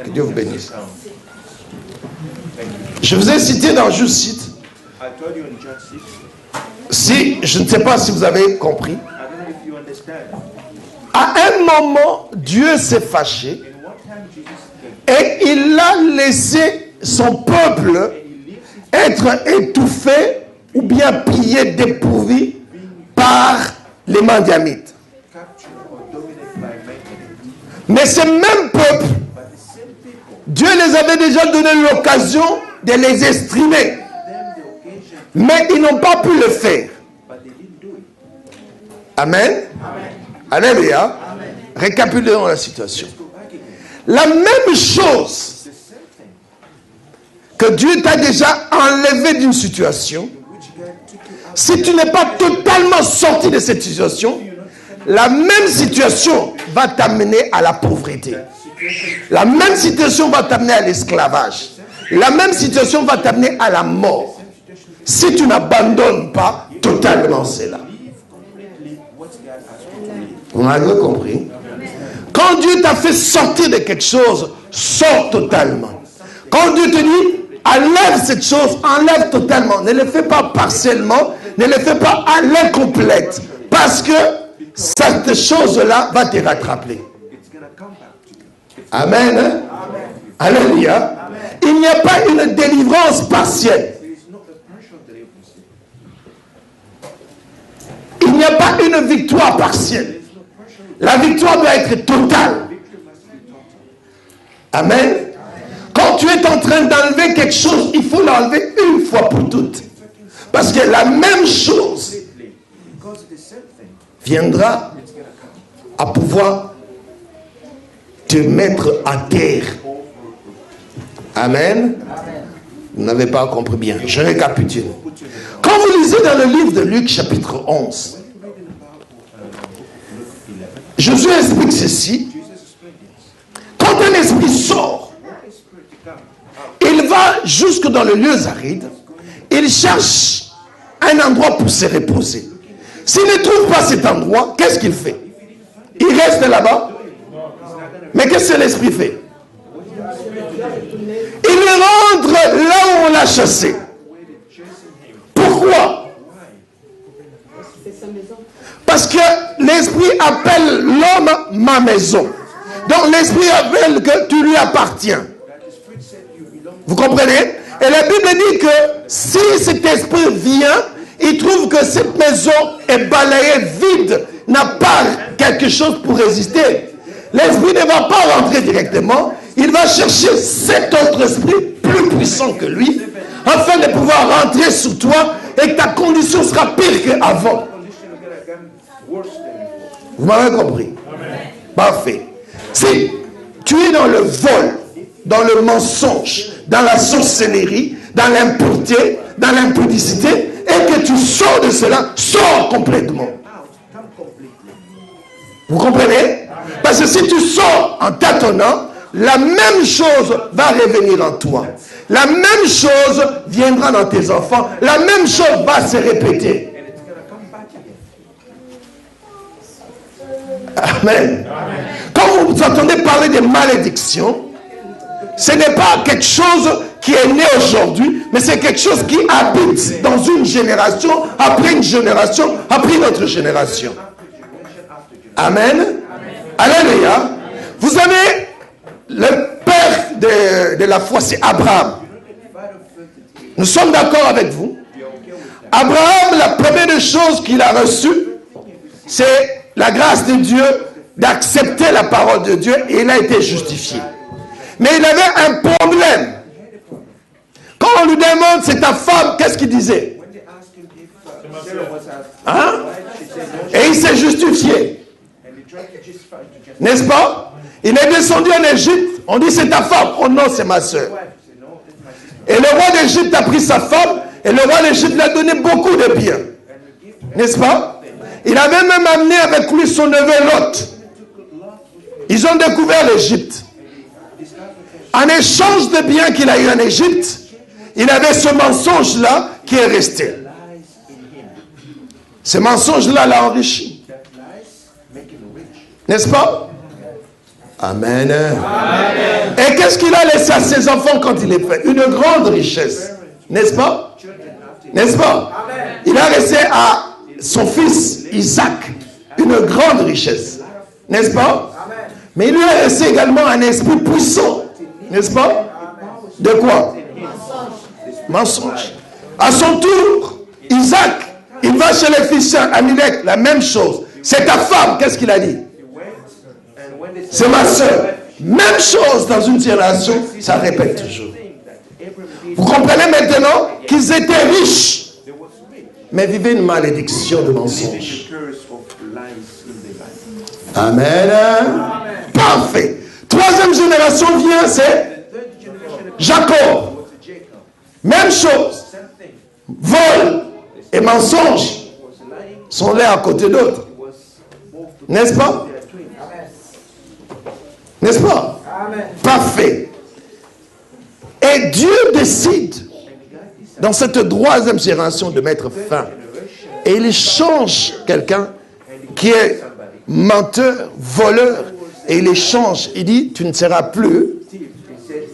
Que Dieu vous bénisse. Je vous ai cité dans Juge 6. Si, je ne sais pas si vous avez compris. À un moment, Dieu s'est fâché et il a laissé son peuple être étouffé ou bien pillé, dépourvu par les Midianites. Mais ce même peuple, Dieu les avait déjà donné l'occasion de les exprimer. Mais ils n'ont pas pu le faire. Amen. Alléluia. Récapitulons la situation. La même chose que Dieu t'a déjà enlevé d'une situation, si tu n'es pas totalement sorti de cette situation, la même situation va t'amener à la pauvreté. La même situation va t'amener à l'esclavage. La même situation va t'amener à la mort. Si tu n'abandonnes pas totalement cela. On a bien compris. Quand Dieu t'a fait sortir de quelque chose, sors totalement. Quand Dieu te dit, enlève cette chose, enlève totalement. Ne le fais pas partiellement, ne le fais pas à l'incomplète. Parce que cette chose-là va te rattraper. Amen. Alléluia. Il n'y a pas une délivrance partielle. Il n'y a pas une victoire partielle. La victoire doit être totale. Amen. Quand tu es en train d'enlever quelque chose, il faut l'enlever une fois pour toutes. Parce que la même chose viendra à pouvoir te mettre à terre. Amen. Vous n'avez pas compris bien. Je récapitule. Quand vous lisez dans le livre de Luc chapitre 11, Jésus explique ceci. Quand un esprit sort, il va jusque dans le lieu aride. Il cherche un endroit pour se reposer. S'il ne trouve pas cet endroit, qu'est-ce qu'il fait? Il reste là-bas. Mais qu'est-ce que l'esprit fait? Il rentre là où on l'a chassé. Pourquoi? Parce que l'esprit appelle l'homme ma maison. Donc l'esprit appelle que tu lui appartiens. Vous comprenez? Et la Bible dit que si cet esprit vient, il trouve que cette maison est balayée vide, n'a pas quelque chose pour résister. L'esprit ne va pas rentrer directement. Il va chercher cet autre esprit plus puissant que lui, afin de pouvoir rentrer sur toi et que ta condition sera pire qu'avant. Vous m'avez compris? Parfait. Si tu es dans le vol, dans le mensonge, dans la sorcellerie, dans l'impureté, dans l'impudicité, et que tu sors de cela, sors complètement. Vous comprenez? Parce que si tu sors en tâtonnant, la même chose va revenir en toi. La même chose viendra dans tes enfants. La même chose va se répéter. Amen. Quand vous entendez parler de malédiction, ce n'est pas quelque chose qui est né aujourd'hui, mais c'est quelque chose qui habite dans une génération, après une génération, après une autre génération. Amen. Alléluia. Vous avez le père de la foi, c'est Abraham. Nous sommes d'accord avec vous. Abraham, la première des choses qu'il a reçue, c'est la grâce de Dieu d'accepter la parole de Dieu et il a été justifié. Mais il avait un problème. Quand on lui demande c'est ta femme, qu'est-ce qu'il disait? Hein? Et il s'est justifié. N'est-ce pas? Il est descendu en Égypte. On dit c'est ta femme. Oh non, c'est ma soeur. Et le roi d'Égypte a pris sa femme. Et le roi d'Égypte lui a donné beaucoup de biens. N'est-ce pas? Il avait même amené avec lui son neveu Lot. Ils ont découvert l'Égypte. En échange de biens qu'il a eu en Égypte, il avait ce mensonge-là qui est resté. Ce mensonge-là l'a enrichi. N'est-ce pas? Amen. Amen. Et qu'est-ce qu'il a laissé à ses enfants quand il est fait? Une grande richesse. N'est-ce pas? N'est-ce pas? Amen. Il a laissé à son fils Isaac une grande richesse. N'est-ce pas? Amen. Mais il lui a laissé également un esprit puissant. N'est-ce pas? De quoi? Mensonge. À son tour, Isaac, il va chez les Philistins, Amilek, la même chose. C'est ta femme, qu'est-ce qu'il a dit? C'est ma soeur. Même chose dans une génération, ça répète toujours. Vous comprenez maintenant qu'ils étaient riches, mais vivaient une malédiction de mensonge. Amen. Parfait. Troisième génération vient, c'est Jacob. Même chose. Vol et mensonge sont l'un à côté d'autre. N'est-ce pas? N'est-ce pas? Parfait. Et Dieu décide, dans cette troisième génération, de mettre fin. Et il change quelqu'un qui est menteur, voleur, et il échange. Il dit, tu ne seras plus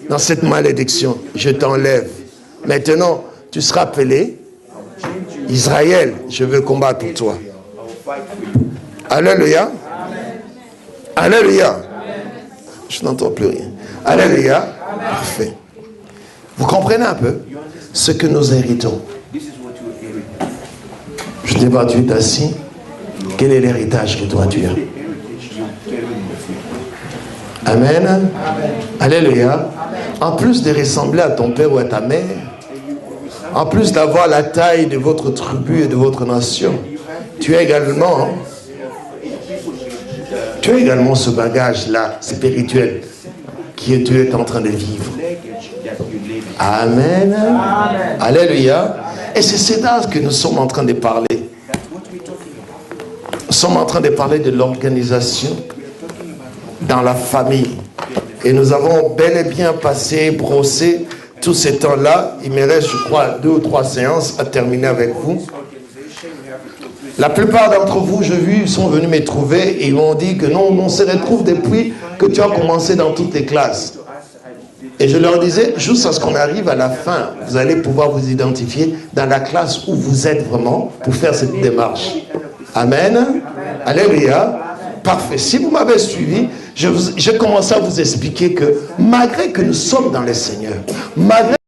dans cette malédiction. Je t'enlève. Maintenant, tu seras appelé Israël. Je veux combattre pour toi. Alléluia. Alléluia. Je n'entends plus rien. Alléluia. Parfait. Vous comprenez un peu ce que nous héritons. Je dis, bah, tu es assis. Quel est l'héritage que toi tu as? Amen. Amen. Alléluia. Amen. En plus de ressembler à ton père ou à ta mère, en plus d'avoir la taille de votre tribu et de votre nation, tu as également ce bagage-là spirituel que tu es en train de vivre. Amen. Amen. Alléluia. Et c'est cela que nous sommes en train de parler. Nous sommes en train de parler de l'organisation dans la famille. Et nous avons bel et bien passé, brossé tout ce temps-là. Il me reste, je crois, 2 ou 3 séances à terminer avec vous. La plupart d'entre vous, je vu, sont venus me trouver et ils m'ont dit que non, on se retrouve depuis que tu as commencé dans toutes les classes. Et je leur disais, juste à ce qu'on arrive à la fin, vous allez pouvoir vous identifier dans la classe où vous êtes vraiment pour faire cette démarche. Amen. Alléluia. Parfait. Si vous m'avez suivi, je commençais à vous expliquer que malgré que nous sommes dans le Seigneur, malgré